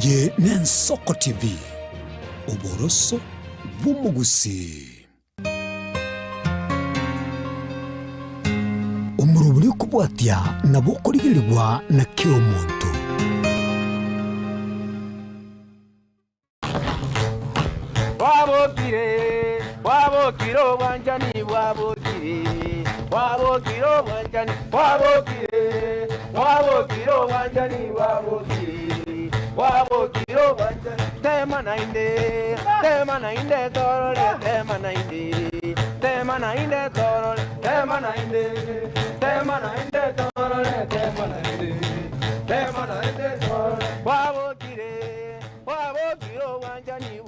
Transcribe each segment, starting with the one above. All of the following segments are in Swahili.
Iye n'Ensoko TV oboroso bw'umugusi umuruburi kubwatya nabo kurigirirwa na kiomuntu wabokire wanjani wabokire wanjani wabokire wanjani wabokire wanjani tema nainde torole tema nainde torole tema nainde torole wabokire wanjani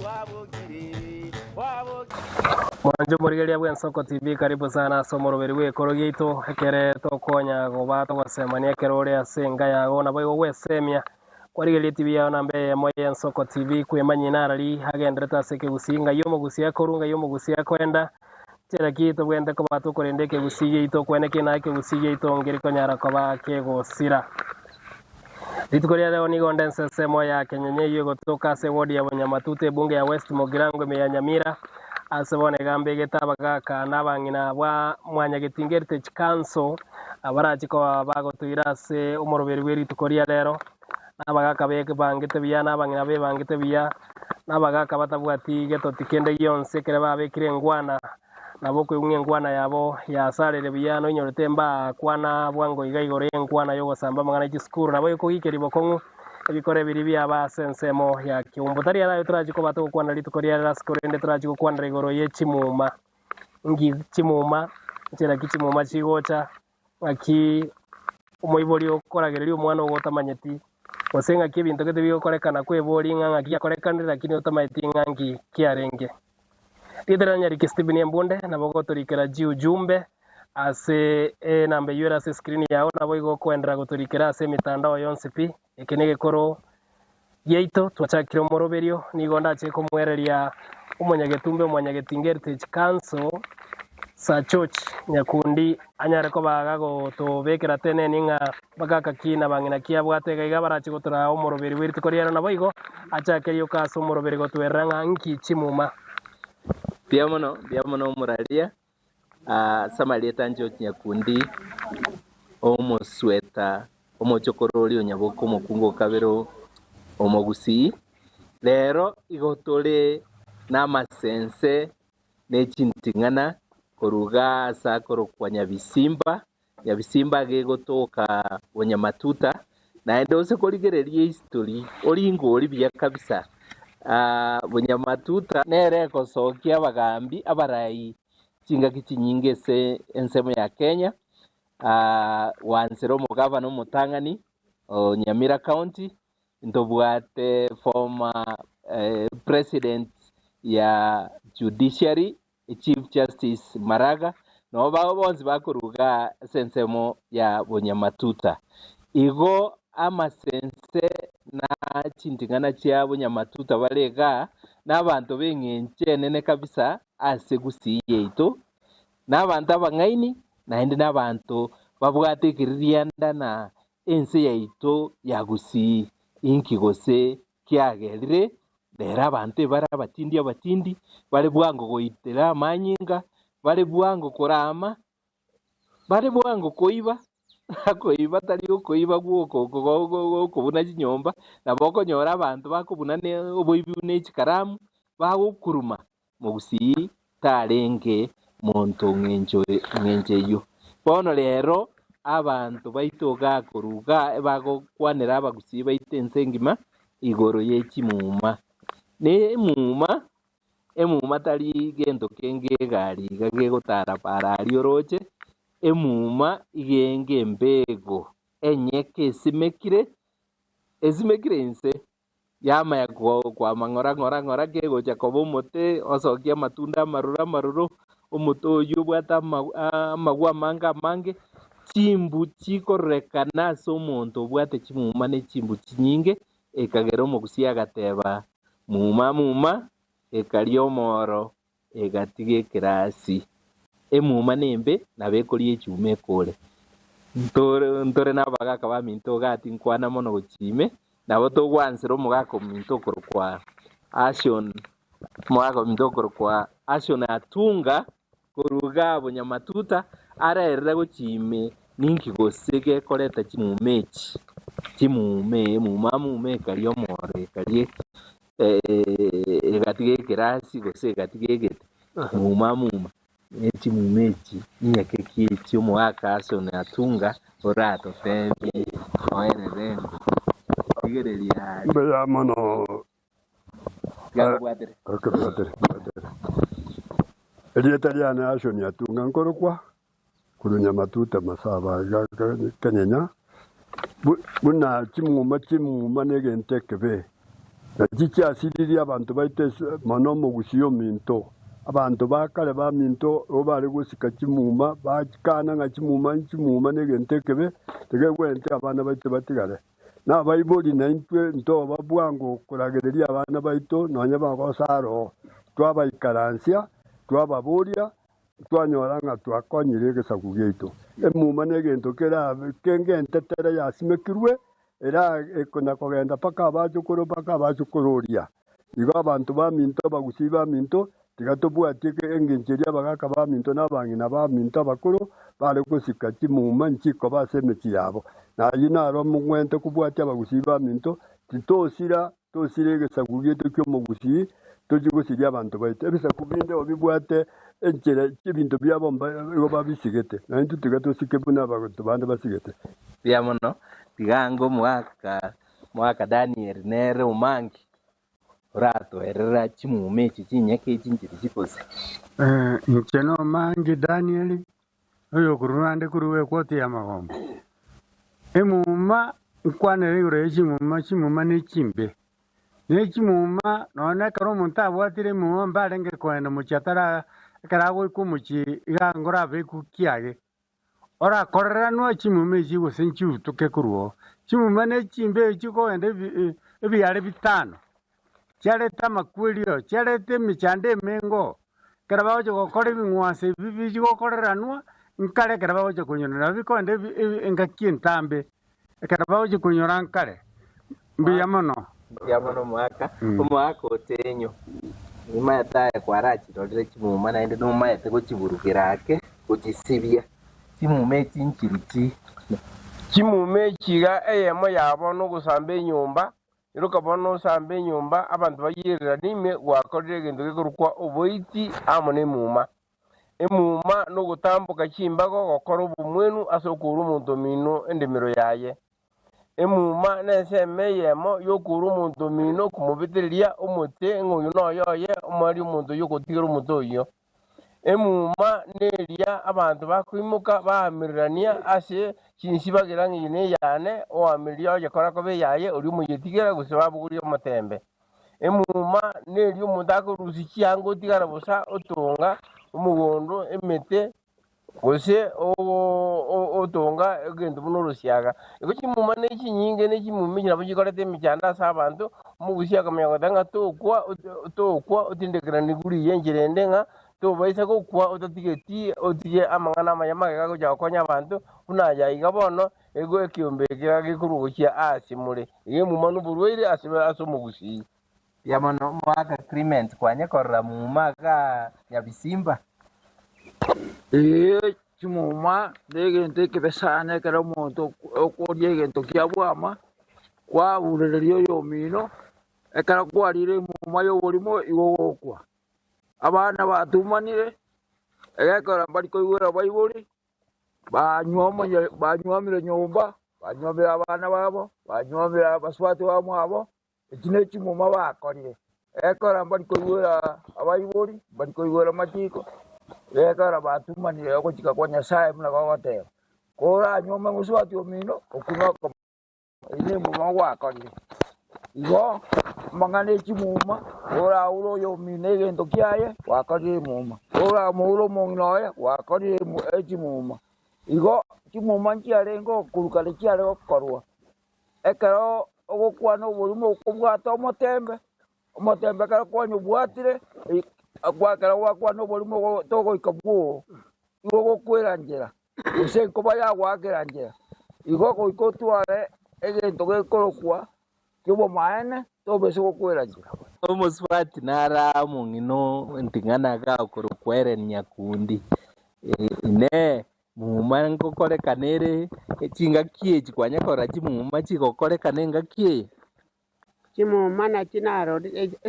Mwanjo murigeria bwa Ensoko TV karibu sana somo ruberi we korogito hekere to konya goba to gwasemania kerore asenga yago na boyo wesemia kwarigeria TV ya nambe moye Ensoko TV kwemanya narari hagendreta seke gusinga yomo gusia korunga yomo gusia kwenda tera kito bwende ko batu korendeke gusiye ito kweneke na ke gusiye ito ngiri konyara ko ba ke gosira Litukoria leo ni gondense semo ya kenyenye yugo toka se wodi ya Wanyamatute bunge ya West Mogirango me ya Nyamira asebone gambe getaba gaka nabangina bwa mwanya getingerte chikanso abarachiko bago tuirase umoroberi weri tukoria lero nabagaka beke bangete biya nabangina be bangete biya nabagaka batabwati geto tikende yonse kere babekire ngwana naboko unge ngwana yabo ya salere biyano inyorete mba kwana bwango igaigore ngwana yogo samba mangana chiskuru nabo yuko ikeri bokongu ebikore biri bya basensemo ya kiumbo tari ara yutrajiko bato kwana litukoria raskorende trajiko kwana igoro ye chimuma ngi chimuma chera kichimuma chigocha aki umoibori okoragererio umwana ogotamanyeti osenga kibinto gete bikorekana kwebori nganga kiakorekanira lakini otamanyeti ngangi kiarenge Tidera nyari Stephen Mbonde na bogotorikera ujumbe ase nambe yura ase screen yao na boigo kwendera gotorikera ase mitandao yonse pi ekenege koro yeito twachakire moroberio nigonda che komwereria umunyagetumbe umunyagetingerte chikanso sa church nyakundi anyare ko baga go to bekera tene ninga bagaka kina bangina kia bwate gaiga barachi gotora umoroberi wirti koriera na boigo achakerio kaso umoroberi gotweranga nki chimuma Biamono muraria samalieta njo nyakundi omosweta omochokorori onyaboko mokungo kabero omogusi lero igotore namasense nechintingana koruga sakoro kwa nyabisimba gegotoka Wanyamatuta naende ose korigereria history oringo ori bia kabisa Wanyamatuta nere kosokia bagambi abarai chingaki chinyinge se ensemo ya Kenya wansero mugavana Mutangani Nyamira County ndobwate former president ya judiciary Chief Justice Maraga no babo bonzi bakuruga sensemo ya Wanyamatuta igo amasense na chintingana chia Wanyamatuta barega n'abantu bengenche nene kabisa ase gusiye ito n'abantu abangaini naende n'abantu babwatekiriria ndana ense yaito ya gusi inki gose kiagerire lera abantu bara abatindi bari bwango goitera amanyinga bari bwango korama bari bwango koiba akoiba tari ukoiba guoko kubuna chinyomba naboko nyora abantu bakubuna ne oboibi ne chikaramu bagukuruma mugusi tarenge monto ngenjeyo bono lero abantu baitoga kuruga bagokwanira abagusi baitense ngima igoro yechimuma ne emuma tari gento kenge gari gagegotara para arioroche emuma igenge mbego enyeke esimekire nse yama ya kwa ngora kego jakobo mote osokia matunda maruro omoto oyo bwata magwa mange chimbu chikorekana so monto bwate chimuma ne chimbu chinyinge ekagero mogusia gateba muma ekario moro egatige kirasi emuma nembe nabekori echume kore ntore nabagaka baminto gati nkwana mono gochime nabo togwansira omogaka ominto okorokwa Ashon omogaka ominto okorokwa Ashon Atunga koruga Nyamatuta arerera gochime ninki gose gekoreta chimumechi mume kari omore kari gatige kirasi gose gatige gete muma chimumechi nyake kichi omogaka Ashon Atunga orato tebi oererendo tigereria Bella mano. gabwadere El italiano Ashon Atunga nkorokwa kuru Nyamatuta masaba kanyenya buna chimuma negentekebe na chichi asiriri abantu baite manomo gusiyo minto abantu bakale ba minto obali gusika chimuma bakana nga chimuma negentekebe tegegwente abana baite batigale na baiboli na intwe nto babwango kuragereria abana baito nonya bagosaro twabaikaransia twababoria twanyoranga twakonyire gesaku gaitu emuma negento kera kengente tere yasimekirwe era ekona kogenda paka abachukororia igo abantu ba minto bagusiba minto tigatobwatie engencheria bagaka ba minto n'abangina ba minto abakuru bale gusika chimuma nchiko basemechi yabo na yinaro mugwente kubwatia bagusiba minto tosire gesaku gaitu kyomogusi tujigusiria abantu baite ebisaku binde obibwate enchera chibinto byabo igo babisigete na intu tigatosike buna abantu bande basigete biamono tigango mwaka Daniel nere umangi orato erera chimumechi chinyake chinchiri chikose ncheno mangi Daniel oyo kurunande kuruwe kote ya magombo emuma nkwanere yure chimuma ne chimbe nechimuma none karo munta bwatire mu mbalenge kwenda muchatara karago ikumuchi igangora beku kiage ora korera no chimume chigo senchu tuke kuruo chimuma ne chimbe chiko ende ebyare bitano chare tamakwelio chare temichande mengo karabawo chiko kore bingwase bibi chiko korera no nkare karabawo chiko nyona biko ende engakintambe karabawo chiko nyora nkare mbiyamono omwaka otenyo nyuma yataye kwarachi tolire chimuma naende numa yate gochiburukirake gochisibia chimume chinchirichi chimume chiga eyemo yabo nogusamba enyumba irukabona osamba enyumba abantu bayirira nime gwakorire egento gekorukwa oboiti amo nemuma emuma nogutambuka chimbago gokora obumwenu ase okura omonto mino endemiro yaye emuma neseme yemo yokura omonto mino kumubitiriria omote ng'oyo noyoye omwari omonto yokotigera omote oyo emuma neria abantu bakwimuka baamirania ase chinsibagira ng'ine yane oamiriria oyekora kobe yaye ori omoyetigera gose babuguria omotembe emuma neria omonto akorusi chianga otigara bosa otonga omogondo emete gose otonga egento buna orosiaga igo chimuma nechinyinge nechimumi nabo chikorete emichanda ase abanto omogusi akamanya gota ng'a tokwa otindekerani guriya encherende ng'a tobaisa gokwa otatigeti otige amang'ana amayamage gagocha gokonya abanto buna yaiga bono ego ekiombe ekiga gikurugokia ase more igo emuma noborwaire ase omogusi biamono mwaka Clement kwanye korora muma ga Nyabisimba chimuma negente kebesane kera omonto okoria egento kia bwama kwaburereria oyo omino ekera kwarire emuma y'oborimo igo gokwa abana batumanire egekora bari koigwera baibori banywamire nyumba banywamire abana babo banywamire abaswati bamwabo ekine ekimuma bakorire egekora bari koigwera abaibori bari koigwera matiko egekora batumanire ogochika kwa Nyasaye muna gogoteba kora anywome muswati omino okunoko ine emuma gwakorire igo mang'ana ekimuma oraura oyo omino egento kiaye wakorire emuma oramoura omong'ina oye wakorire ekimuma igo chimuma nchiarenga okuruka nechiare gokorwa ekero ogokwana oborimo okobwata omotembe kero kwanya obwatire gwakera gwakwana oborimo togoika bwoo igo gokwera njera gose nkoba yagwakera njera igo goika otware egento gekorokwa kibo maene tobe siko kwera njira Omuswati nara mungino ntingana ga okurukwere nyakundi. Ine muma ngokore kanere chinga kie chikwanya kora chimuma chikokore kanenga kie. Chimu mana chinaro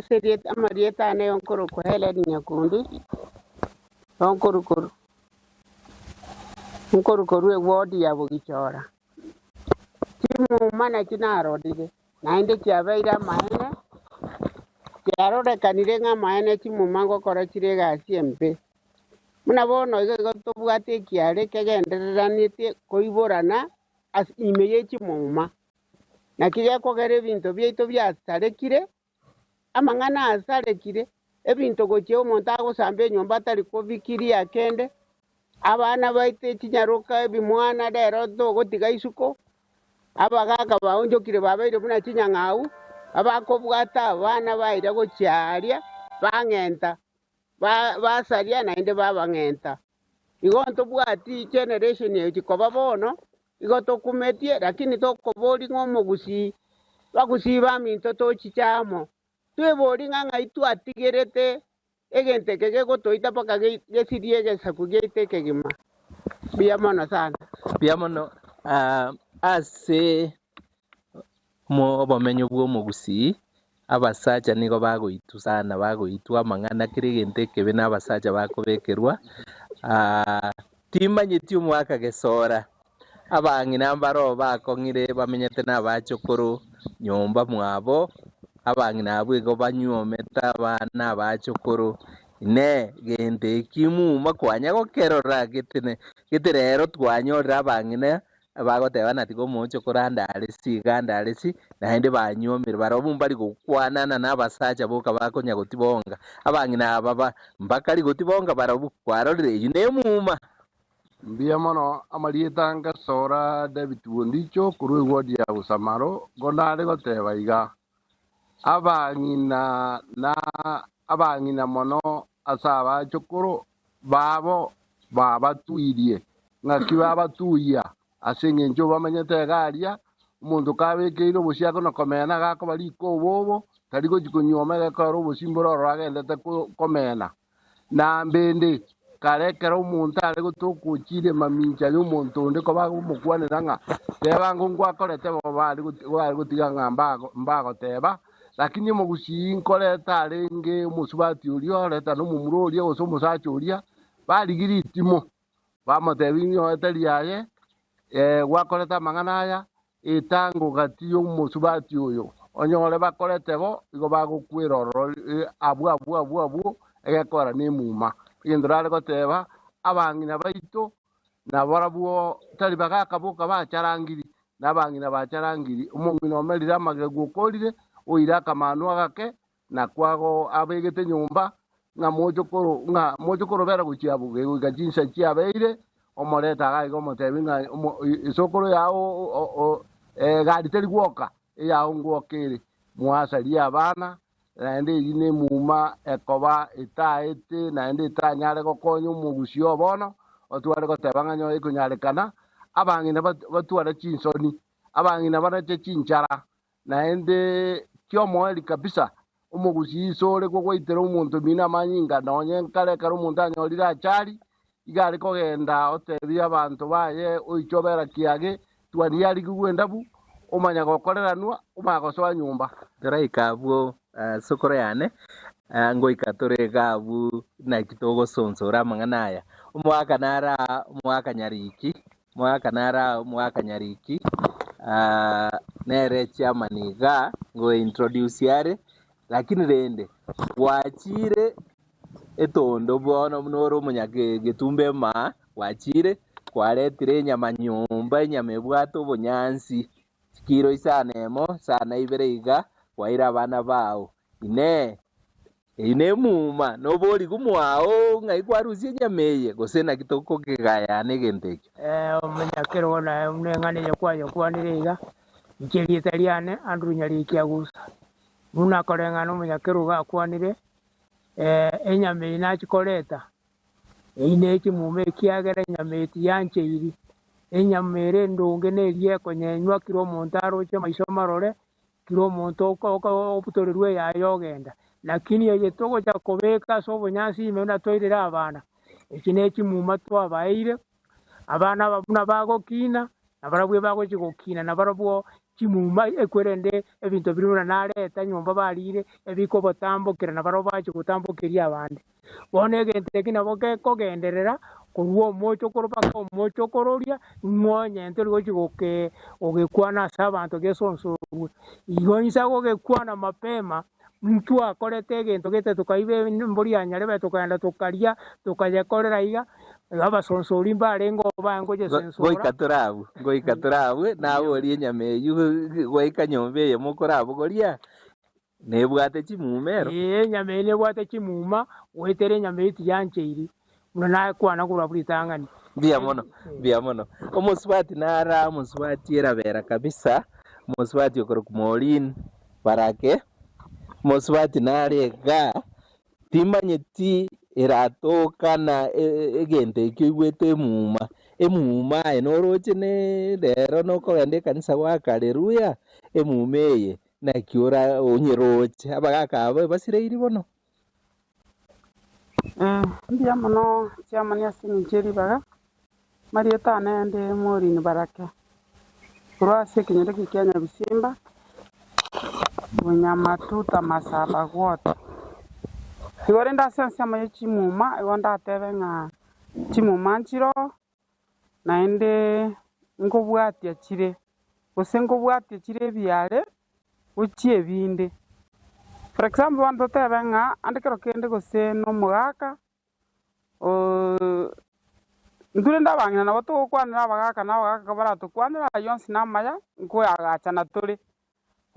seriet amarieta ne onkoro ko hele nyakundi onkoro e wodi ya bugichora chimu mana chinaro dige nainde kiabeira maene kiaro de kanire nga maene chimu mango kora chirega siempe muna bono igo tobwate kiare kegenderanite koiborana as imeye chimu na kiria kogere bintu byaito byasarekire amangana asarekire ebintu goche omonto agosambe nyomba tari kobikiria kende abana baite kinyaruka ebimwana dero togotiga isuko abagaka baonjokire babaire buna kinyang'au abakobwata abana baire gochiaria bang'enta basaria naende babang'enta igo ntobwati generation eki koba bono igo tokumetie lakini tokobori ng'omogusi bagusi baminto tochichamo twebori ng'ang'ai twatigerete egente gegotoita paka gesirie gesaku geite kegima bia mono sana Bia mono ase mo obomenyo bw'omogusi abasacha nigo bagoitu sana bagoitu amang'ana kire egente kebe n'abasacha bakobekerwa timanyeti omwaka gesora abang'ina mbaro bakong'ire bamenyete n'abachokoro nyomba mwabo abang'ina abo igo banyuometa abana abachokoro ne gente kimuma kwanya gokerora gete rero twanyorera abang'ina bagoteba nati gomochokoro andare si naende banyuomire barobu mbari gokwanana n'abasacha boka bakonya gotibonga abang'ina aba mbakari gotibonga barobu kwarorire eyi nemuma. Mbia mono amarieta ngasora David Wondicho kuru wodi ya Usamaro gondare goteba iga abang'ina mono asaba chokoro babo babatuirie ng'aki babatuia asenge njo bamenyete garia umuntu kabekeire obusiako no komena gako bariko bobo tari gokonyoma gakaro obusimboro ragendete komena na mbende karekera omuntu ari gotokuchire mamincha y'omuntu onde ko bagomukwanira ng'a teba ngungwa korete bo bari gotiga ng'amba mbagoteba lakini omogusi nkoreta arenge omusubati orio reta n'omumuro orio gose omusacha oria barigiri itimo bamotebi nyoete riaye gwakoreta amang'ana aya etango gati y'omusubati oyo onyore bakorete bo igo bagokwera ororo abwo egekora n'emuma egento rare goteba abang'ina baito nabarabwo tari bagakaboka bacharangiri n'abang'ina bacharangiri omong'ina omerire amagego okorire oira akamanu agake na kwago abegete nyumba ng'a mochokoro bera gochiabuge goika chinsa chiabeire omoreta gaigo omotebi ng'a isokoro yao gari teri gwoka eyao ngwokere mwasaria abana naende eyi nemuma ekoba etaete naende etanyare gokonya omogusi obono otware goteba ng'a nyoe ekonyarekana abang'ina batware chinsoni abang'ina barache chinchara naende kiomoeri kabisa omogusi isore gogwaitera omonto mina amanyinga nonye nkarekera omonto anyorire achari igare kogenda otebia abanto baye oichobera kiage twaniari gwenda bu omanya gokoreranwa omagosoa nyumba Teraikabwo sokoro yane ngoika toregabu na kitogo sonsora amang'ana aya omwaka nara omwaka nyariki nere chiamaniga ngo introduce yare lakini rende wachire etondo bono mnoro munyage getumbe ma wachire kwaretire nyama nyumba enyama ebwato obonyansi kiro isanemo sana ibere iga waira abana bao ine muma nobori gumwao ng'ai kwarusie enyama eye gose naki tokogegayana egento ekio omenyakero na mneng'ane kwanire iga ncheriete riane andru nyarikia gusa muna koreng'ana omenyakero gakwanire enyama eye nachikoreta ine ekimume ekiagera enyama eti yancheiri enyama ere ndonge nerie konyenywa kiro omonto aroche maiso marore kiro omonto obutorerwe yayo ogenda lakini eye togocha kobeka ase obonyansi ime buna toirere abana eki na ekimuma twabaeire abana babuna bagokina nabarabwo bagochi gokina nabarabwo kimuma ekwerende ebinto biri buna nareta nyomba barire ebiko botambokera nabarabwo bachi gotambokeria abandi bono egento eki nabo gekogenderera korwa omocho korobaka omocho kororia ng'onye ntori gochi ogekwana ase abanto gesonsorwe igo nsa gogekwana mapema mtu akorete egento gete tukaibe mbori anyarebe tukagenda tukaria tukayekorera iga abasonsori mbarengo bangoje sensora goikaturabu nawe orie nyama eyu goika nyomba eye mokorabu goria nebwate chimumero nyama eye nebwate chimuma wetere nyama eti yancheiri muna nakwana kura buritangani bia mono omoswati nara omoswati erabera kabisa omoswati okorokumorin barake omoswati narega timanyeti eratoka na egento ekio igwete emuma enoroche ne rero nokogenda ekanisa gwakareruya emuma eye nakiora onyeroche abagaka abo basireiri bono mbia mono chiamani asincheri baga marieta nende morini barake kurase kinyere kikenya bisimba bunyamatuta masaba gwote igore ndasensia maye chimuma igo ndatebe ng'a chimuma nchiro naende ngobwatia chire gose ngobwatia chire ebiare ochie ebinde for example wanto tebe ng'a andikero kende gose nomogaka ndure ndabang'ina nabo togokwanera abagaka n'abagaka baratokwanera yonsi namaya nkoyagacha na tore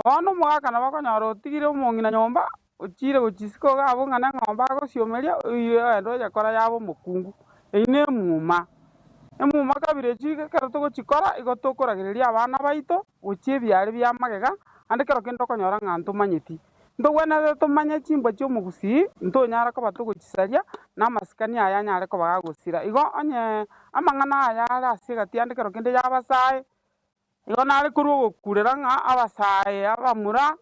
bono omogaka nabo okonyora otigire omong'ina nyomba ochire gochisiko gabo ng'ana ng'omba agosiomeria endo oyekora yaba omokungu eyi na emuma kabire chige kero togochikora igo tokoragereria abana baito gochia ebiare bia magega ande kero kende okonyora ng'a ntomanyeti ntogwenere tomanye chimbo chia omogusii ntonyara koba togochisaria na amasikani aya anyare koba gagosira igo onye amang'ana aya are ase egati ande kero kende ya abasae igo nare korwa ogokurera ng'a abasae abamura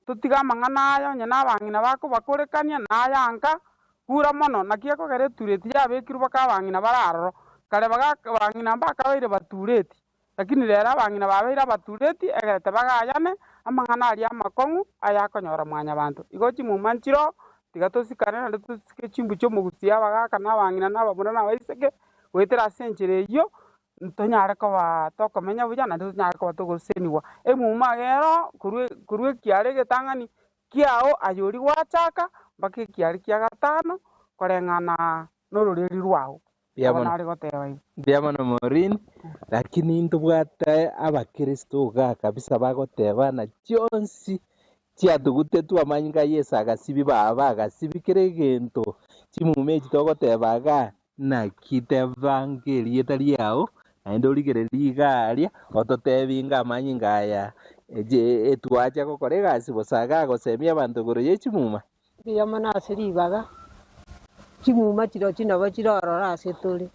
totiga amang'ana aya onye na abang'ina bakobakorekania nayanka kura mono naki ekogera etureti yabekirwe baka abang'ina bararoro kare abang'ina mbakabaire batureti lakini rero abang'ina babeire abatureti egerete bagayane amang'ana aria amakong'u ayakonyora mwanya banto igo chimuma nchiro tiga tosikane naende tosike chimbu chia omogusi abagaka na abang'ina na abamura na abaiseke goetera ase enchera eyio ntonyare koba tokomenya buya naende tonyare koba togoseniwa emuma gero korwa ekiare egetang'ani kiao ayori gwachaka mpaka ekiare kia gatano koreng'ana na ororeri rwao nare goteba igo biamono morin lakini ntobwate abakristo iga kabisa bagoteba na chionsi chiatugute twamanya ngai Yesu agasibi baba agasibi kere egento chimuma echi togoteba iga naki tebanga etari yao naende origereria iga aria ototebi inga amanyi ngaya etwacha gokora egasi bosaga agosemia abanto igoro ya echimuma biamono ase ribaga chimuma chiro chinabo chirorora ase tore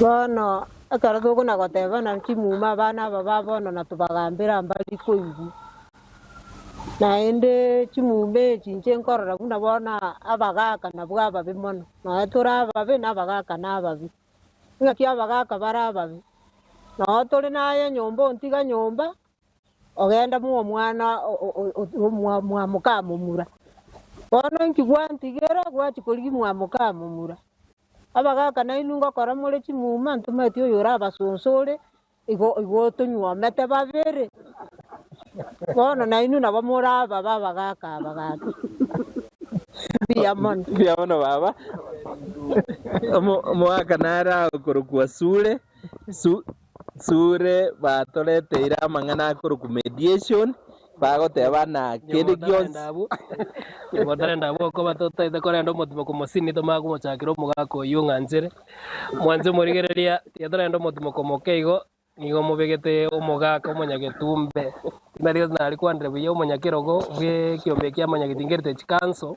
bono ekero togona gotebana chimuma abana aba babono na tobagambera mbari koigwa naende chimuma echi inche nkorora buna bono abagaka nabwo ababe mono naye tore ababe na abagaka na ababe ng'aki abagaka bare ababe noo tore naye nyomba ontiga nyomba ogenda mwa omwana mwamukamumura bono nkigwa ntigera gwachikorigia mwamukamumura abagaka nainu ngokora more chimuma ntometi oyo ora abasonsore igo tonyuomete babere bono nainu nabo more aba babagaka abagaka biamono baba omogaka nara okorokwa sure batoreteire amang'ana akoroku mediation bagoteba na kende gionsi igotarenda abo ko batotaite korenda omotimo komosini tomagomochakera omogaka oyo ng'anchire mwanze morigereria tiatorenda omotimo komoke igo nigo mobegete omogaka omonyagetumbe nario nari kwandire buya omonyakerogo bwe ekiombe kia amanyagetingerete chikanso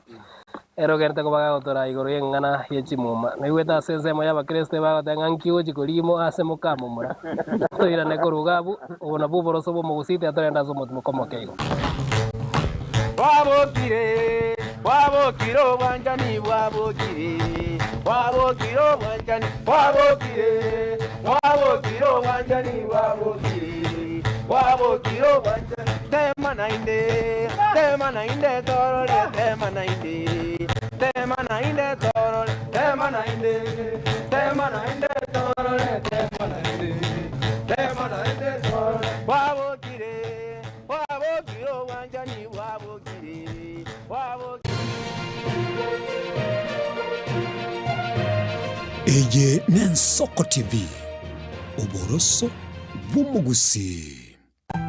erogerte ko bagagotora igoro y'eng'ana y'echimuma naigwete ase ensemo y'abakristo bagotenga nkigo chikorimo ase mokamomora toirane koruga abu obona buboroso bomogusite atorenda ase omotimo komokeigo Wabokire obwanjani bwabokire wabokire obwanjani bwabokire wabokire obwanjani bwabokire wabokire obwanjani tema nainde torore tema nainde torore tema nainde torore tema nainde torore wabokire obwanjani bwabokire Eye n'Ensoko TV oboroso bw'omugusi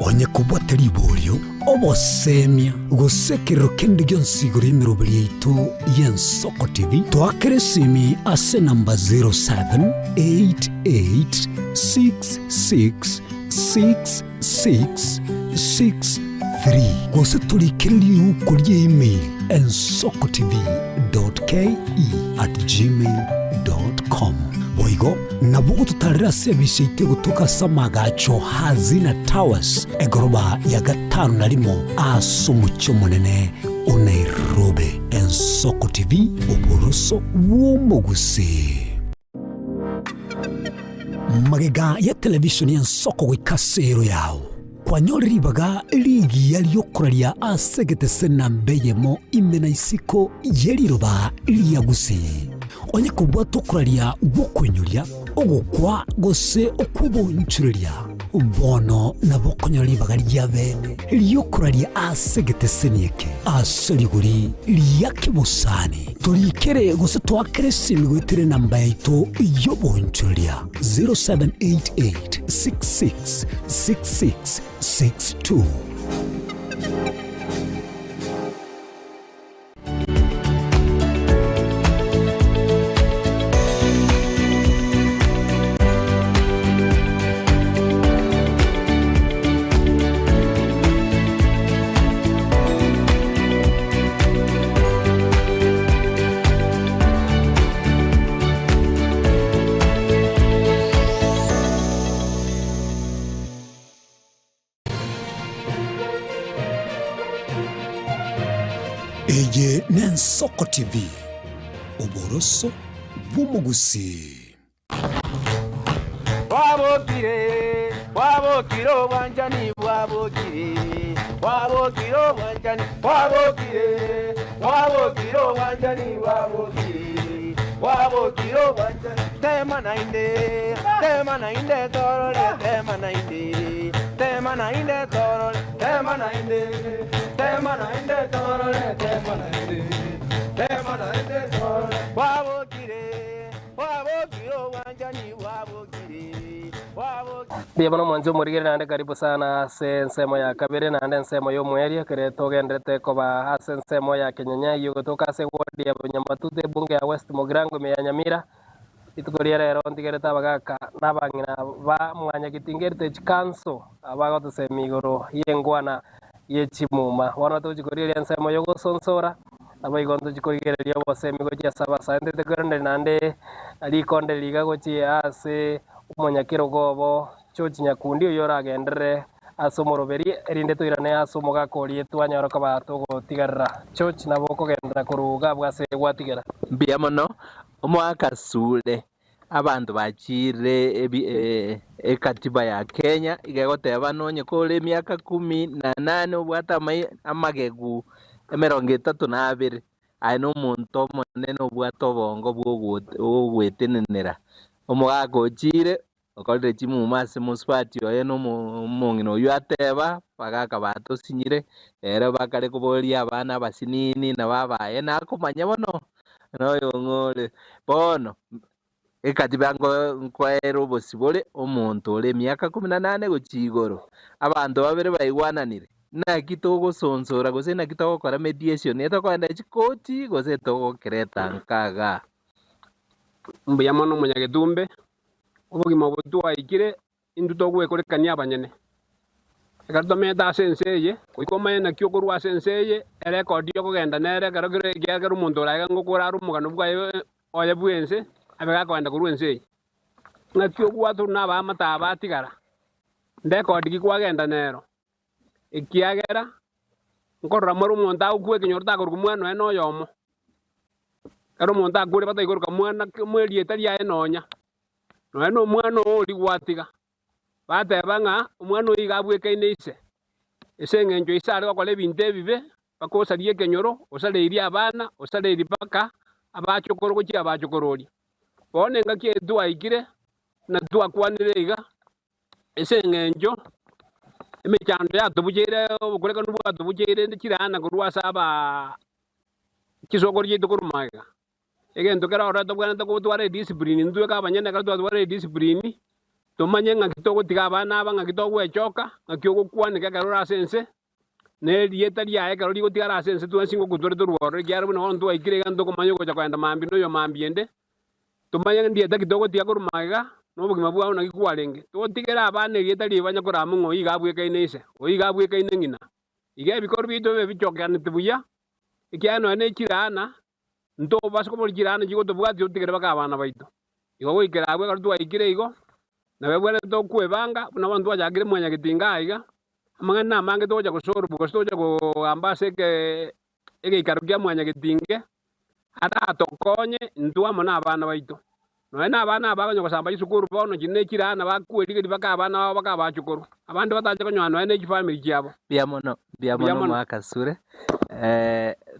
onye kubwatari iboryo obosemia gusekero kendi gyonsigo y'emirobo yaitu y'Ensoko TV twakeresimi ase namba 0788666663 gose tulikiriri ukurye email ensokotv.ke@gmail.com boigo nabugo tutarira service ite gutuka samagacho Hazina Towers egoroba ya gatanu narimo asumucyo munene Nairobi. Ensoko TV oboroso bw'omugusi magega ya television y'Ensoko gwikasero yawo kwanyoriribaga ligi yaliyokuralia asegete nambeyemo imena isiko yeliroba liyagusi onye kubwa tokuralia bokwenyulia ogokwa gose okubonchuria bono nabokonyoribaga lyabene liyokuralia asegete senieke asoliguri liyakibusani tulikere gose twakere simigwetire namba yaito yobonchuria 0788666662 Eye n'Ensoko TV oboroso bw'omugusi wabokire obwanjani bwabokire wabokire obwanjani bwabokire wabokire obwanjani bwabokire wabokire obwanjani tema nainde torore tema nainde torore tema nainde torore tema nainde torore wabokire obwanjani bwabokire Biabano mwanzo murigere nande karibu sana ase ensemo ya kabere nande ensemo yo mweria kere togendrete koba ase ensemo ya Kenyanya yo gotoka ase ward ya Nyamatute bunge ya West Mogrango me ya Nyamira itukoriera ero ntigereta bagaka nabangina ba mwanya kitingerete chikanso abago tusemigoro yengwana yechimuma wana tuchikoriera ensemo yo gosonsora abaigondo chikorigereria bosemigo chia saba sante tegorende nande ali konde liga gochi ase umonyakiro gobo chochi nyakundi yoragendere asomoroberi erinde toirane asomogakori twanyoroka bato gotigarra chochi nabo kogendera kuruga bwase gwatigera mbiamono omwaka sule abantu bachire ekatiba ya Kenya igegoteba nonye kore emyaka 18 obwata amagegu 32 aye n'omuntu omonene obwata obongo bwogwetenenera omogakochire okorire chimuma ase musipati oye n'omong'ina oyo ateba bagaka batosinyire ero bakare koboria abana abasinini na babaye nakomanya bono noyo ng'ore bono ekatiba nkoera obosibore omonto ore emyaka 18 gochia igoro abanto babere baigwananire naki togosonsora gose naki togokora mediation etokoenda chikoti gose togokereta nkaga mbuyamo n'omunyagetumbe obogima botwaikire indu togwekorekania abanyene Ekatometa senseye oikoma na kyo kurwa senseye record yo kugenda nere karo kero muntu raga ngukura rumugano bwa oya bwense abega kwenda kurwa enseye na kyo kwatu na ba mata batigara record gikwagenda nero ikiagera nkorra moru muntu akwe kinyorta kuru mwana eno yomo karo muntu akure bata iguru kamwana mweli etaria enonya no eno mwana oli gwatiga batebanga umwana igabwekaine ise ngenjo isare bakole binte bibe bakosarie kenyoro osaleiri abana osaleiri paka abachokoro gochi abachokorori bone ngaki edua ikire na dua kwanire iga ise ngenjo emechando ya tubujere obukoreka nubu tubujere ndikirana kurwa saba kisogori yitukurumaga egento kera ora tobwana tokutware discipline ndwe kabanyene ka tware discipline tomanye ngakitogo tigabana aba ngakitogo echoka ngakyogo kwanike karora sense ne rieta ria ekaro rigo tigara sense twansingo kutore turwore gyara buno onto aikire ganto komanyo gocha kwenda mambi no yo mambiende tomanye ndieta kitogo tiakurumaga no bugima bwa ona gikwarenge to tigera abana rieta ribanya kuramu ngo igabwekaine ise oigabwekaine ngina ige bikoro bito be bichokane tibuya ikyano ene kirana nto basko bol kirana jigo to bwa tigera baka abana baito igo goikera abwe karutu aikire igo na webwele to kwebanga na bantu ajagire mwanya gitinga iga amangana mange toja kusoro buko toja ko ambase ke ege ikarugia mwanya gitinge ata tokonye ndwa mona abana baito no ena abana abaganyo kusamba isukuru bono jine kirana bakweri baka abana baka bachukuru abandi bataje konyo ene family kyabo biamono makasure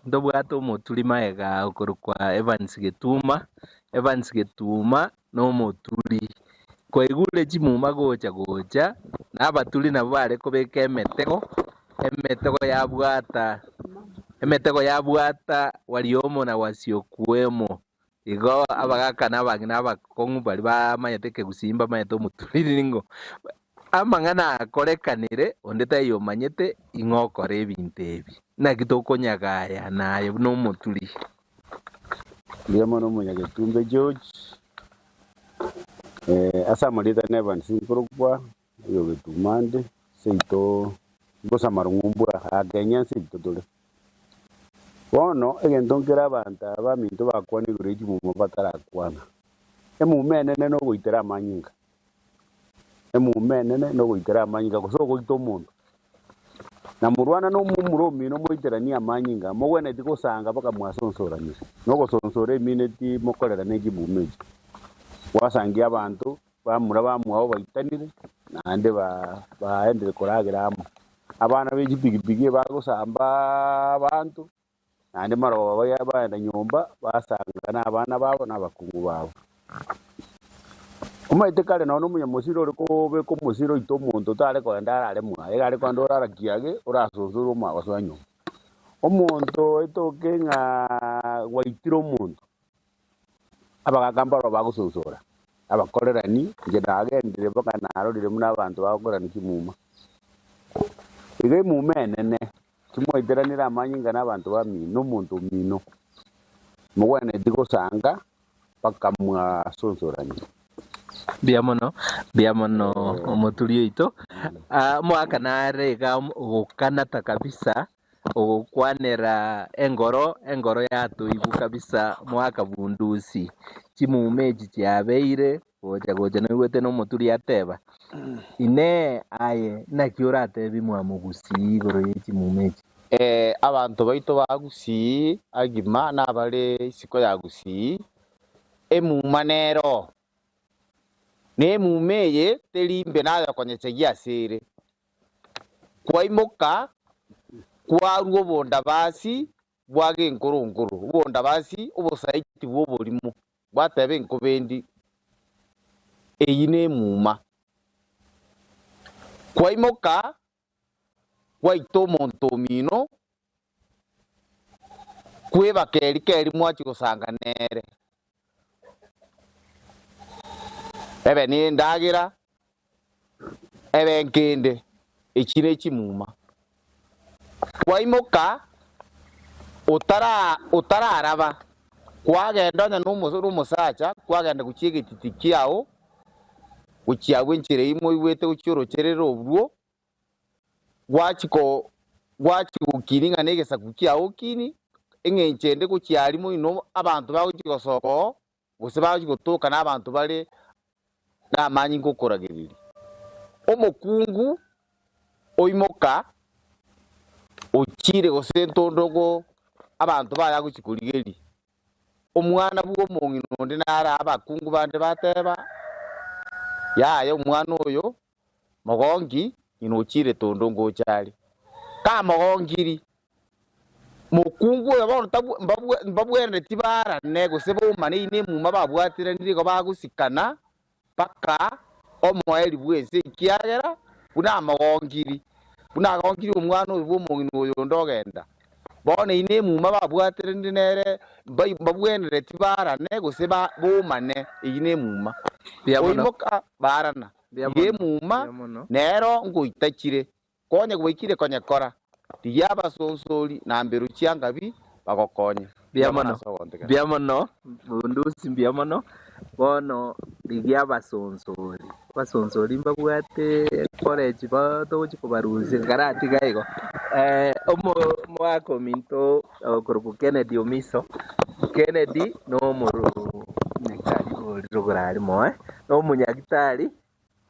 ndobwato motuli maega okorukwa Evans Getuma no motuli kwa igule chimuma gocha nabatuli nabo bareko beka emetego yabwata waliomo na wasiokuemo igo abagaka nabagina abakongu bali bamayete gusimba mayete omutuliri ngo amangana korekanire ondeta yo manyete ingokore ebintu ebi nakitokonyagaya nayo no mutuli Ndiamo no munyagetumbe George asa morita nevan sinkurukwa yo getumande seito gosa marungumbwa agenya seito tole bono egentonkera abanta baminto bakwani gureji mu batara kwana emumenene no goitera amanyinga kuso goito omonto na murwana no mumuromi no moiterania amanyinga mogwene tikosanga baka mwasonsorania no gosonsora emineti mokorera negibumeji wasangia abantu bamura bamwao baitanire nande baendere koragiramo abana b'igipigipigi bagosamba abantu nande maroba bayabaenda nyumba basanga n'abana babo n'abakungu babo umaite kale no munyamosiro riko be ko musiro ito omonto tare kwenda are mwa egare kwando rarakiage urasuzuru ma waswanyo omonto itoke nga waitiro omonto abagakambaro bagusuzura abakorerani nje nagendire baka narorire muna abantu bakorana kimuma ige mumenene kimoiteranira amanyinga n'abantu bamino omonto mino mugwene digosanga bakamwa sonsorani biamono omotulio ito mwaka narega okanata kabisa okwanera engoro yatuigu kabisa mwaka bundusi chimumeji chiabeire goja niwete no motuli ateba ine aye nakiorate bimwamugusi igoro yechimumeji abantu baito bagusi agima nabale siko yagusi emumanero ne mumeye telimbe nada konyechegia sire kwaimoka kwaruo bonda basi bwage nkurunguru bonda basi obosaiti bwobolimo bwatebe nkobendi eyine muma kwaimoka kwaito montomino kweba keri mwachi kosanga nere ebe ni ndagira ebe nkende ekine kimuma kwaimoka utararaba kwagenda nya n'umusoro umusacha kwagenda gukiga ititikiao ukiyawe nkire imo iwete ucyorokerero obwo gwachiko gwachigokiringa negesa kukia okini eng'enchende gochiari moino abantu bagochigosoko gose bagochigotoka n'abantu bare n'amanyi ngokoragiriri omokungu oimoka ochire gose ntondogo abantu baya gochikorigeri omwana bwo omong'ino onde nara abakungu bande bateba yaya omwana oyo mogongi inochire tondongo ochari ka mogongiri mokungu oyo bono mbabwene tibara nego sebo manine muma babwatire ndiko bagusikana paka omoeli bwese kiagera buna mogongiri omwana oyo bwo omong'ino oyo ndogenda bono ine muma babwatire ndinere mbabwene tibara nego seba bomane ine muma oimoka barana ye muma nero ngoitachire konye gwaikire konye kora tiya basonsori na mberu chiangabi bagokonye biamono bundusi biamono bono ligia basonsori mbabwate college bato chikubaruzi karati gaigo omo mwako minto kurupu Kennedy Omiso Kennedy no muru nyakitari rogorari moe no munyakitari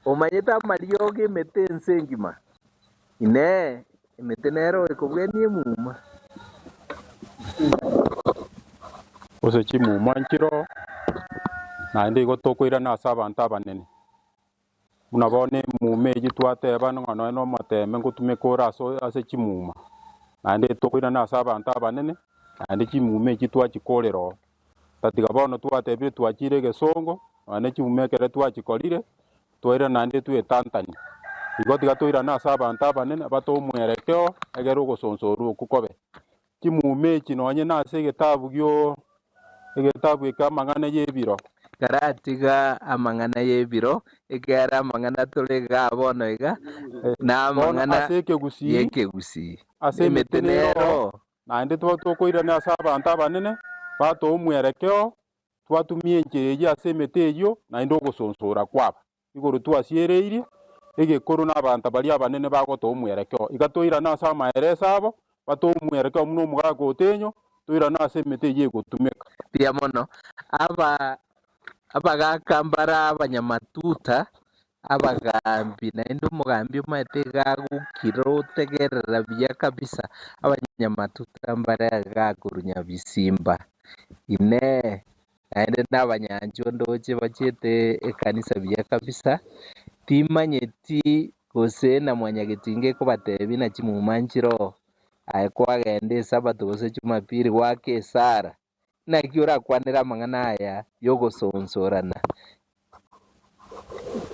omanyeta marioge metense ngima ine metenero ekobweni muma ose chimuma nchiro na ndi gotokoira na abantu abanene unabone mumeji twateba ngono no mateme ngutume kora so ase chimuma na ndi tokoira na abantu abanene na ndi chimumeji twachikorero tatiga bono twatebe twachire gesongo ane chimumekere twachikorire toira na ndi tuetantani igotiga toira na abantu abanene batomwerekeo egero gosonsoru kukobe chimumeji nonye na ase getabu gyo egetabu ekamangana yebiro karatiga amangana yebiro egera amangana tolega bono iga na amangana yekegusi ase metenero na ndi tokoira na ase abantu abanene batomwerekeo twatumie ncheje ase meteyo na ndi ogosonsora kwaba igoro twasiereire egekoro n'abantu bali abanene bagotomwerekeo igatoira na ase amaeresa abo batomwerekeo muno omugaga otenyo toira na ase meteyo egotumeka pia mono abagakambara abanyamatuta abagambi naende omugambi omaete gagukira otegerera buya kabisa abanyamatuta mbara gakorunya bisimba ine naende n'abanyanjo ndoche bachete ekanisa buya kabisa timanyeti gose na mwanyagetinge kobatebi na chimumanchiro kwagenda esabato gose chumapiri wake sara nakiora kwanera mang'ana aya yogosonsorana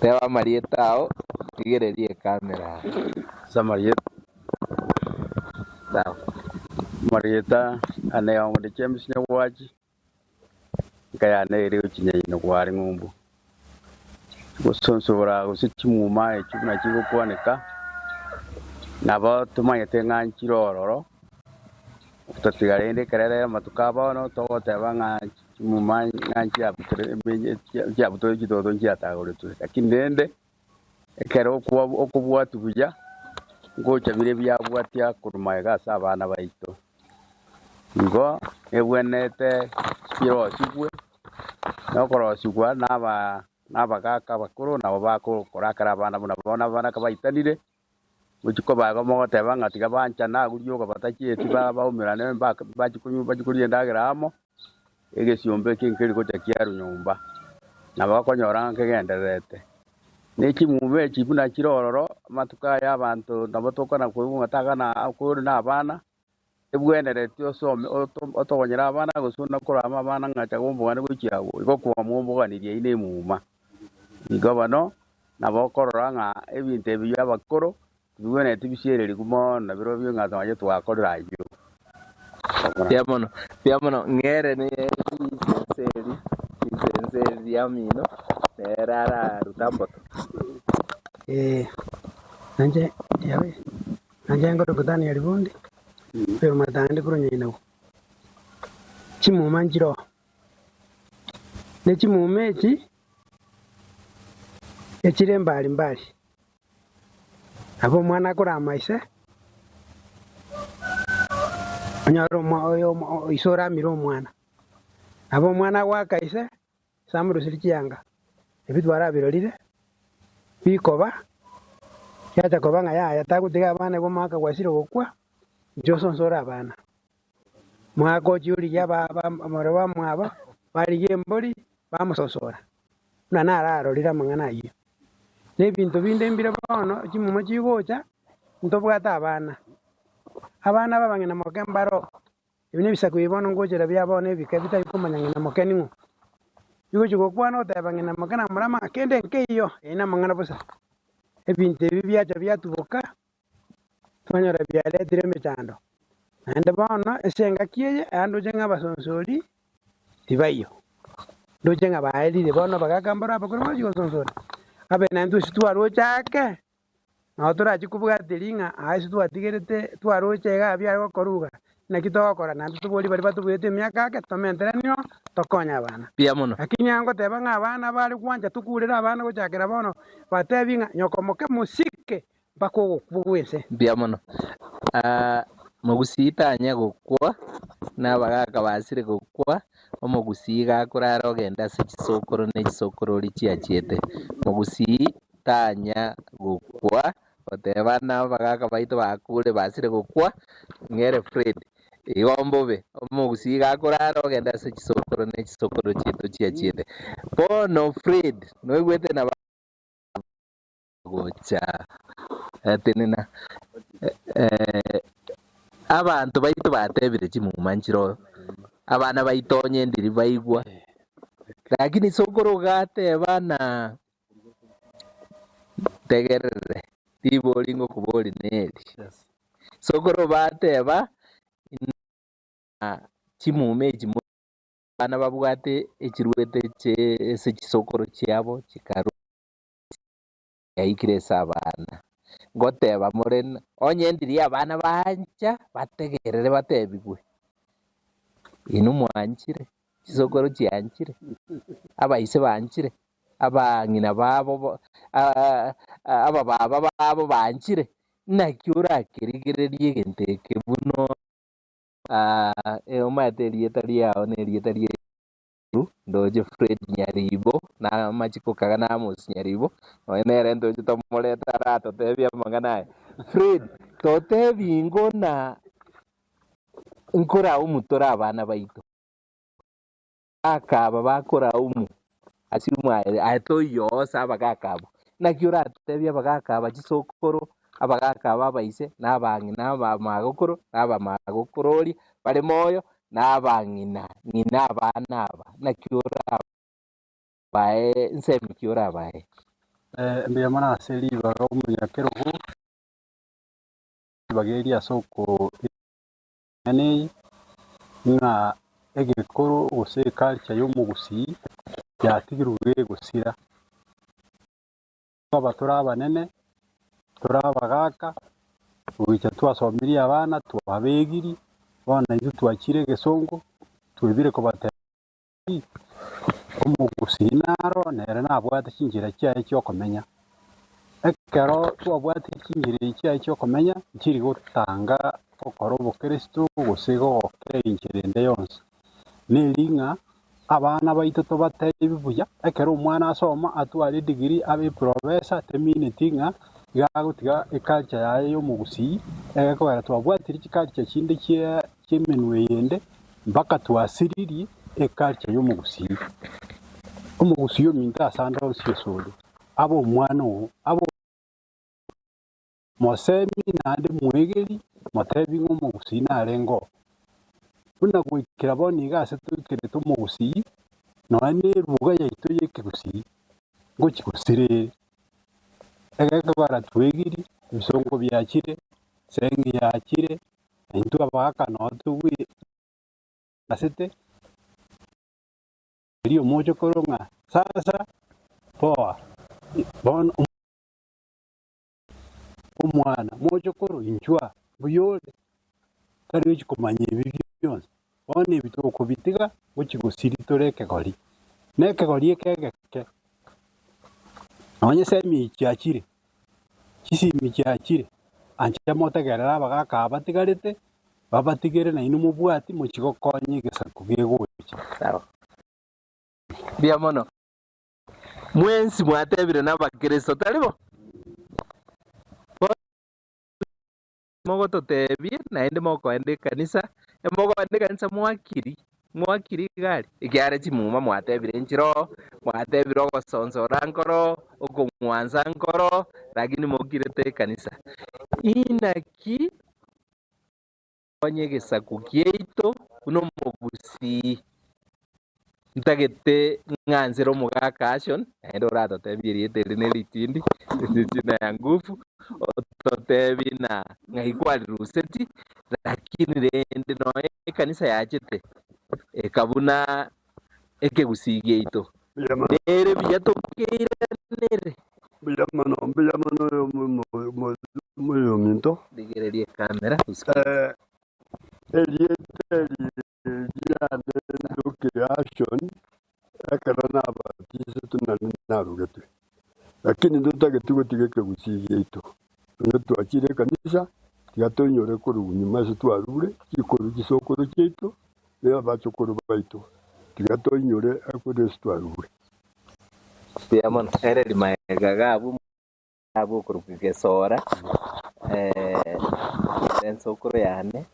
tewa marietao tigererie kamera samariet sawa marieta aneo de James Nyawaji kaya nere uchinyine kwari ngumbu gosonsora gosichimuma echuna chigo kwaneka nabo tumanyete ng'anchirororo tatigarende kerere matukaba no togoteba ng'anchimuma ng'anchiabutere chiabuto chitoto nchiatagore tu lakini ndende ekero okubwatu buya ngocha bire byabwatia kurumaega sabana baito ngo ebwenete kiro sigwe no koro sigwa nabagaka bakuru nabo bakorakara abana bona kabaitanire uchiko bago mogoteba ngatiga bancha na guryoga batachieti baumirane bachikunyu ndagira amo egesiombe kinkeri gocha kiaru nyumba nabakonyora nkegenderete neki mume chibuna chirororo matuka ya abantu nabotokana kuungataka na akuru na abana ebwenerete osome otogonyera abana gusuna kurama abana ngacha gombugane guchiago igokwa mumbuganirie ine muma igobano nabokorora nga ebintu ebiya abakoro bigwene tibishereri kumo na biro byo ngata waje twakorera ibyo piamono ngere ni senseri ya mino nerara rutamboto nanje yawe nanje ngoro kutani yalibundi pero matande kuronyina chimuma njiro ne chimumechi echire mbali abo mwana akora maisha onyaro oyo isora miro mwana abo mwana wakaise samuru sirikianga ebitwara birorire bikoba yata koba ngaya yatagutiga abana bo maka gwasire gukwa josonsora abana mwako juri yaba amara mwaba bari gembori bamusosora na ararorira mangana iyo nebintu binde mbire bono kimumo kigocha ntobwata abana babangena mokembaro ibine bisako ibono ngojera byabone bikabita bikomanyangena mokeningo yugo jugo kwano tabangena mokana murama kende nkeyo ina mangana busa ebintu bibyacha byatuboka twanyora byale dire mechando ande bono esenga kiye ando jenga basonsori tibayo ndo jenga baeli de bono bagakambara bakuru bajigo sonsori abe nandu situaro chake na otora chikubuga tiringa aisi twatigerete twaroche ga byarwo koruga na kitokora nandu tuboli bari batubwete myaka ake tomenteranio tokonya abana pia muno akinyango teba ng'abana bari kwanja tukurira abana gochakira bono batebinga nyokomoke musike bako bugwese pia muno mogusitanya gukwa n'abagaka basire gukwa omogusiga kurara ogenda ase chisokoro ne chisokoro richiachete mogusitanya gukwa oteba n'abagaka baito bakure basire gukwa ngere Fred igombobe omogusiga kurara ogenda ase chisokoro ne chisokoro chieto chiachete bono Fred noigwete na gocha tenena abantu baito batebire chimuma nchiro abana baitonye ndiri baigwa lakini sokoro gateba na tegerere tibolingo kuboli neri sokoro bateba chimume chimu bana babwate echirwete ese chisokoro chiabo chikaru yaikire sabana ngoteba morena onye ndiri abana banja bategerere batebigwe inu mwanchire chisokoro chianchire abaise banchire abangina babo aba baba babo banchire nakiura kirigererie genteke buno omaterie tariao nerie tarie ndoje Fred Nyaribo na machiko kaga na Amos Nyaribo onere ndoje tomoleta rato tebia mangana Fred totebingo na nkora umutora abana baito akaba bakora umu asirumwa ato yosa abagakabo nakiura tebia bagakaba chisokoro abagakaba baise nabangina bamagokoro abamagokorori bale moyo nabangina ngina abana aba nakiura bae nsemi kiura bae mbere mana seri baga umunyakero hu bageria soko ane nga egekoro ose culture yo mugusi yatigirwe gusira baba turabanene turabagaka ubica twasomiri abana twabegiri bana izu twakire gesongo tubire ko bata umugusi naro nere nabwate kingira cyaye cyo komenya ekero twabwate kingira cyaye cyo komenya kiri gutanga okoro bukristo gusigo okeringerende yonse nilinga abana baito to bateye bibuya ekero umwana asoma atware degree abe professor teminitinga gagutiga eculture yaye yo mugusi ekora twabwatira ikiculture kindi cyemenwe yende mpaka twasiriri eculture yo mugusi umugusi yo minta sanda osiyesolo abo umwana abo mosemi nande mwegeri matebi ngomugusi narengo una gwikira boni gase tukire to mugusi no ane ruga yaito yekigusi ngo kigusire egeka bara twegiri bisongo byakire sengi yakire intu abaka no tuwi asete rio mojo koronga sasa poa bon umwana mojo koro injwa buyole tari chikomanye byonse bone bitoko bitiga ukigusiri toreke gori neke gori ekegeke onye semi cyakire kisimi cyakire anche motegerera abagaka batigarete babatigere na inu mubwati muchigokonye gesaku gegocha. Sawa. Bia mono. Mwensi mwatebire n'abakristo taribo. Mogo totebie naende mokoende kanisa emogoende kanisa mwakiri gari ikiare chimuma mwatebire nchiro mwatebire ogosonsora nkoro okong'wansa nkoro lakini mokirete kanisa inaki onye gesaku kiaito buno mogusi ntagete ng'ansira omogaka action naende oratotebie riete rine ritindi china ya nguvu ototebi na ng'aikwari ruseti lakini rende noe kanisa yachete ekabuna ekegusigie ito nere biyatokeire nere biyamano yo minto digererie kamera elieteri yane nduke action akana nabatise tunani narugete lakini ndutagetigutiga kegusigie ito nyo twachire kanisa tigatonyore kurunyuma se twarure kikoru gisokoro kito leo bachokoro baito tigatonyore akore twarure biyamano ere limaega gabu abo kurugesora ensokoro yane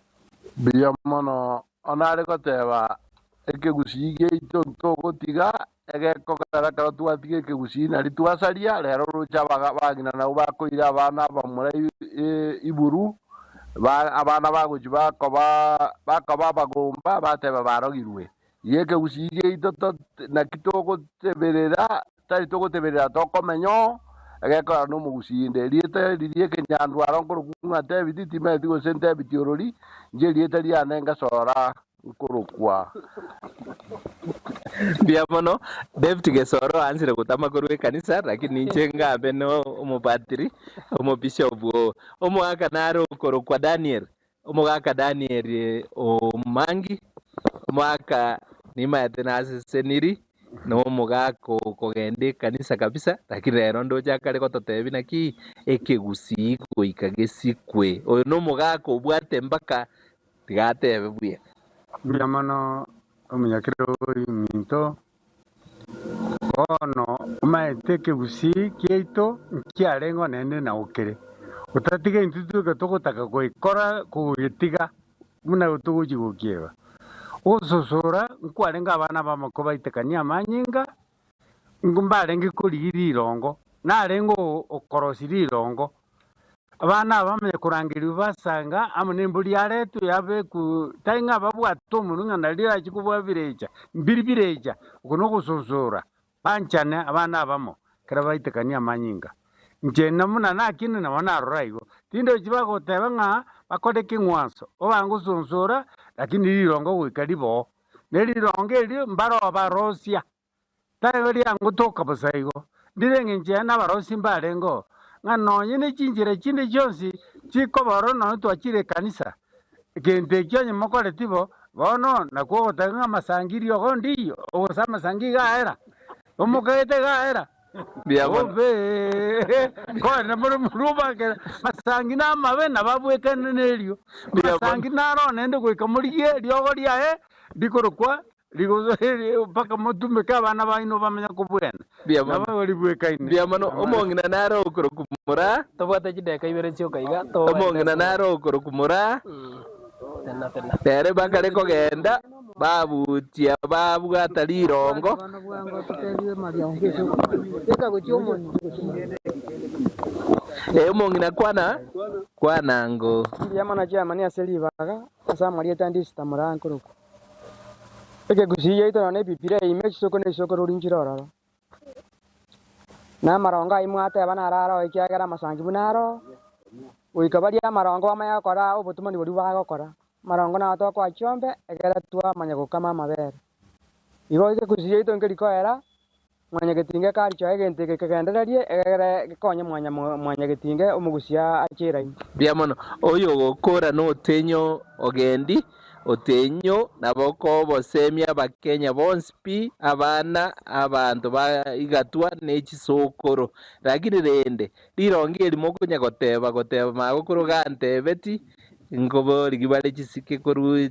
biyamano onare goteba ekegusigie ito ntogotiga egekogera karo twatige ekegusi nari twasaria rero rucha bagina nabo bakoira abana bamura iburu abana bagochi bakoba bagomba bateba barogirwe ekegusigie ito nakitogoteberera tari togoteberera tokomenyo egekora n'omugusinde riete ririe kenyandwara nkorokung'a tebiti timeti gose ntebiti orori nje riete rianenga sora nkorokwa biamono David Gesoro ansire kutama korwe kanisa lakini nje ngabe no omopatiri omobishop omwaka naro korokwa Daniel omwaka Daniel omangi mwaka nimaete nase seniri no mugako kogende kanisa kabisa lakini rero ndoja kare gototebi naki ekegusi goikagesikwe oyo no mugako bwate mpaka tigatebe buya Biamano omunyakiro minto ono maete kegusi kieito kiarengo nende na ukere utatiga intutu gatogotaka goikora kugitiga muna utuguji gukieba ososora nkwarenga abana bamakoba itekania manyinga ngumbarenga kurigiri irongo narengo okorosiri irongo abana bamenye kurangiri basanga amune mburi yaretu yabe ku tainga babwato mununga nalira chikubwa bireja mbiri bireja ukono gusosora panchane abana bamo kera baitekania manyinga nje namuna nakine na wana raigo tindo chibago tebanga bakode kingwanso obangu sonsora lakini lirongo wikaribo nelirongo eli mbaro abarosia taibali yangu toka basaigo ndirenge nje na barosi mbarengo ngano nyine chinjire chinde chonsi chiko baro no twachire kanisa kente kyonye mokore tibo bono nakwo tanga masangiri ogondiyo osama sangiga era omukete ga era obe kone muruba ke masangina mabe nababweke nelio masangina ro nende kwikamuriye lyogoria dikorokwa ligozo paka mutume kabana baino bamenya kubwena nabali bwekaine biamano omongina naro okorokumura tobwate chideka ibere chokaiga omongina naro okorokumura tere bakare kogenda babutia babwata lirongo omongina kwana ngo yamana jamani aselibaga asa marieta ndista murankuruko ekegusiye ito none bipire ime chisoko ne soko rurinjirororo na maronga imwate abana araro ikiagera masangi bunaro uikabaria marongo amaya kora obutumani buri bagokora marongo na to kwa chombe egera tua manyako kama mabere igo ekegusiye ito ngerikoera mwanya getinge kari cho egente kegendererie egere gikonye mwanya getinge omugusia achira biamono oyo gokora no tenyo ogendi otenyo naboko bosemia bakenya bonspi abana abantu baigatwa nechisokoro lakini rende lironge limokunya goteba magokoro gantebeti ngobo ligibale chisike koru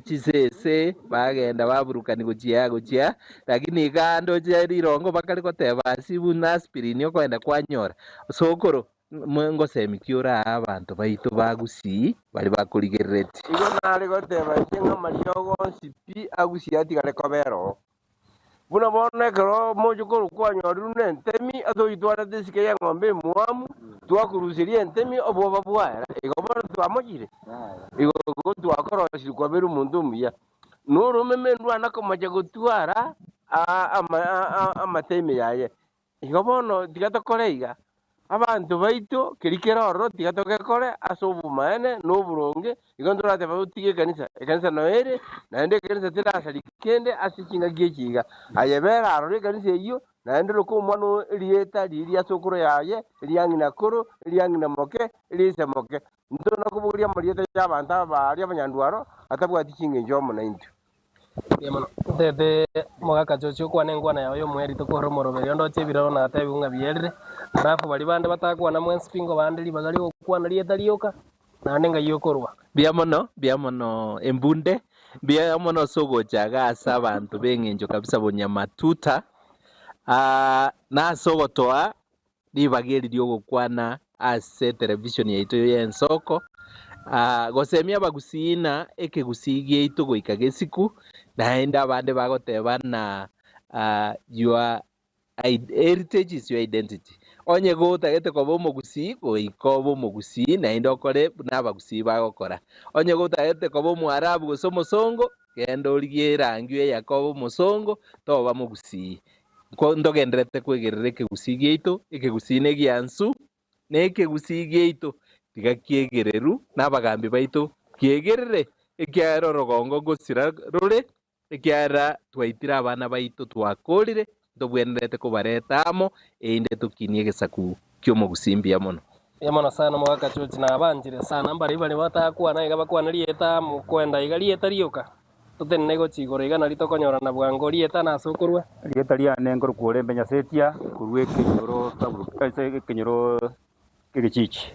chisese bagenda baburukani gochia lakini gando lirongo bakali goteba sibuna aspirin yokwenda kwanyora sokoro mwengo semikiura abantu baitu bagusi bali bakurigereti igo nari goteba chenga mariogo sipi agusi atigare kobero buna bone kero mojo ko kwanyora ntemi azoitwara desike ya ngombe muamu twakurusiria ntemi obo babwa igo bora twamogire igo twakoroshiri kwa beru mundu muya nuru memendwa nakomaje gutwara amateme yaye igo bono tigatokoreiga abantu baitu kirikeroro tigatokekore asobumaene n'oburonge igo ndorate babutige kanisa noere naende kanisa tirasari kende asikinga gikiga ayebera arore kanisa iyo naende roko mwana rieta riria sokoro yaye riangina koro riangina moke rise moke ntona kuburia marieta y'abantu abari abanyandwaro atabwati kinge njomo na intu tete mogaka chocho kwane ngwana yayo mweri tokoro moroberi ndo chebiro na tabi unga bierre arafu bali bande batakwana mwensi pingo bande libagali okwana lieta lioka nande nga yokorwa biamono embunde biamono sogo chaga asa abantu bengenjo kabisa bonyamatuta na sogo toa libageri lyogokwana ase television yaito yensoko gosemia bagusina ekegusigie ito goika gesiku naenda bande bagoteba na your heritage is your identity onye gotagete kobo mogusi goikobo mogusi naenda okore nabagusi bagokora onye gotagete kobo mwarabu gosomo songo gendo ligerangiwe yakobo mosongo toba mogusi ndogenderete kwegerere kegusigie ito ekegusine giansu nekegusigie ito tigakiegereru nabagambi baitu kiegerere ekiaro rogongo gosira rore ekiara twaitira abana baitu twakorire ndobwenderete kubaretamo inde tukinie gesaku kyomo gusimbia mono yamana sana mwaka chochi na abanjire sana mbari bali batakwana iga bakwana lieta mukwenda iga lieta lioka tutenne go chigoro iga nali tokonyora na bwango lieta na sokorwa lieta liane ngoro kure mbenya setia kurwe kinyoro taburu kaise kinyoro kirichichi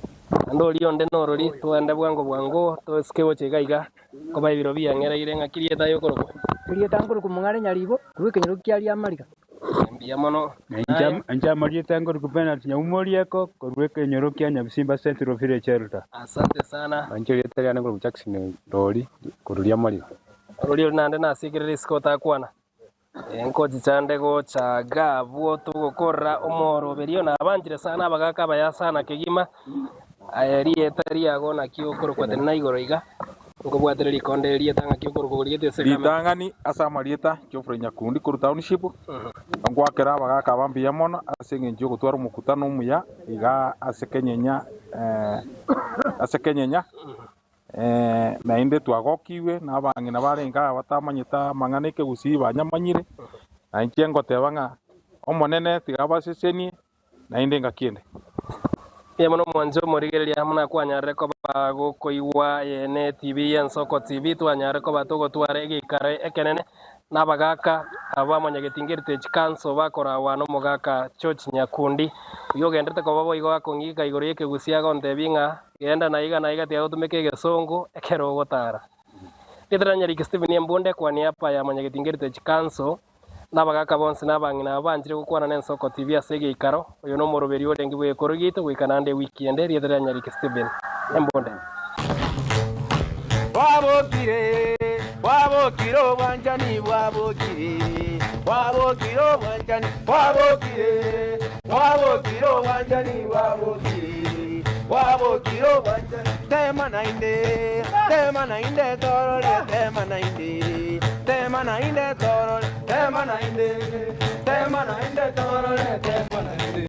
ando lionde norori twende bwango tosikewo chegaiga koba ibiro biangera irenga kirieta yokoroko kirieta ngoro kumungare nyaribo kurwe kinyoro kiali amarika mbia mono anja marieta ngoro kupena nyumorieko kurwe kinyoro kya Nyabisimba Central Village Shelter. Asante sana anje lieta liane ngoro Jackson rori kurulia marika rori nande na sikiriri skota kwana enko chichande go chaga bwo tugokora omoro berio na abanjire sana bagaka baya sana kigima ayerieta riago na kiokoro kwate na igoro iga ngo bwatire likonde rieta nga kiokoro ko rieta sekama litangani asa marieta Geoffrey Nyakundi ku township angwakera bagaka bambia mono asenge njyo gutwara mukutano muya iga asekenyenya na inde twagokiwe na bangina barenga batamanyita manganeke gusi banyamanyire na inkiengo tebanga omonene tigabaseseni na inde ngakiende mono mwanzo morigereria hamuna kwanyare ko bago koiwa yene TV Ensoko TV twanyare ko batogo tware gikare ekenene nabagaka abamanya getingirite chikanso bakora wano mogaka George Nyakundi yogendete ko babo igo akongika igoro yeke gusiaga ondebinga genda na iga tia utumeke gesongo ekero gotara Petranya Rick Steven Embunde kwa niapa ya manya getingirite chikanso nabagaka bonse nabangina abanjire gukwana n'Ensoko TV asege ikaro uyo no moroberi orengi bwe korogito wikanande weekend Petranya Rick Steven Embunde wabokire wanjani wabokire wanjani wabokire wanjani tema nainde torole tema nainde torole